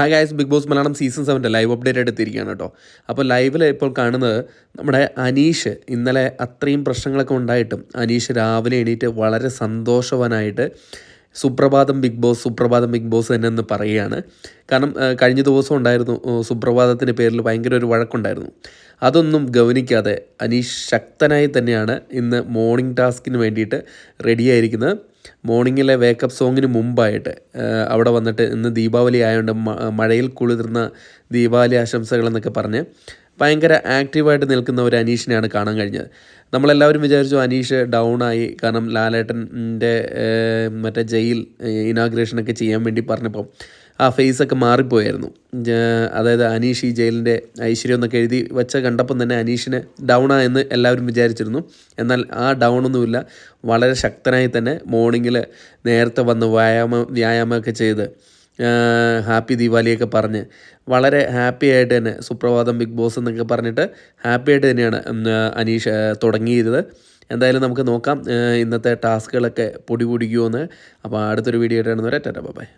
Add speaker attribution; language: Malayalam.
Speaker 1: Hi guys, Bigg Boss Malayalam season 7 live update ആയിട്ട് എത്തിയിരിക്കുകയാണ് കേട്ടോ. അപ്പോൾ ലൈവിൽ ഇപ്പോൾ കാണുന്നത് നമ്മുടെ അനീഷ് ഇന്നലെ അത്രയും പ്രശ്നങ്ങളൊക്കെ ഉണ്ടായിട്ടും അനീഷ് രാവിലെ എണീറ്റ് വളരെ സന്തോഷവാനായിട്ട് സുപ്രഭാതം ബിഗ് ബോസ് തന്നെ എന്ന് പറയുകയാണ്. കാരണം കഴിഞ്ഞ ദിവസം ഉണ്ടായിരുന്നു സുപ്രഭാതത്തിൻ്റെ പേരിൽ ഭയങ്കര ഒരു വഴക്കുണ്ടായിരുന്നു. അതൊന്നും ഗൗനിക്കാതെ അനീഷ് ശക്തനായി തന്നെയാണ് ഇന്ന് മോർണിംഗ് ടാസ്കിന് വേണ്ടിയിട്ട് റെഡിയായിരിക്കുന്നത്. മോർണിംഗിലെ വേക്കപ്പ് സോങ്ങിന് മുമ്പായിട്ട് അവിടെ വന്നിട്ട് ഇന്ന് ദീപാവലി ആയതുകൊണ്ട് മഴയിൽ കുളിർന്ന ദീപാവലി ആശംസകൾ എന്നൊക്കെ പറഞ്ഞ് ഭയങ്കര ആക്റ്റീവായിട്ട് നിൽക്കുന്ന ഒരു അനീഷിനെയാണ് കാണാൻ കഴിഞ്ഞത്. നമ്മളെല്ലാവരും വിചാരിച്ചു അനീഷ് ഡൗണായി, കാരണം ലാലേട്ടൻ്റെ മറ്റേ ജയിൽ ഇനാഗ്രേഷനൊക്കെ ചെയ്യാൻ വേണ്ടി പറഞ്ഞപ്പോൾ ആ ഫേസൊക്കെ മാറിപ്പോയായിരുന്നു. അതായത് അനീഷ് ഈ ജയിലിൻ്റെ ഐശ്വര്യം എന്നൊക്കെ എഴുതി വെച്ച കണ്ടപ്പം തന്നെ അനീഷിന് ഡൗണാ എന്ന് എല്ലാവരും വിചാരിച്ചിരുന്നു. എന്നാൽ ആ ഡൗണൊന്നുമില്ല, വളരെ ശക്തനായി തന്നെ മോർണിംഗിൽ നേരത്തെ വന്ന് വ്യായാമമൊക്കെ ചെയ്ത് ഹാപ്പി ദീപാവലിയൊക്കെ പറഞ്ഞ് വളരെ ഹാപ്പി ആയിട്ട് തന്നെ സുപ്രഭാതം ബിഗ് ബോസ് എന്നൊക്കെ പറഞ്ഞിട്ട് ഹാപ്പി ആയിട്ട് തന്നെയാണ് അനീഷ് തുടങ്ങിയത്. എന്തായാലും നമുക്ക് നോക്കാം ഇന്നത്തെ ടാസ്കുകളൊക്കെ പൊടി പൊടിക്കുമോ എന്ന്. അപ്പോൾ അടുത്തൊരു വീഡിയോ ആയിട്ടാണ് വരാം. Tata bye.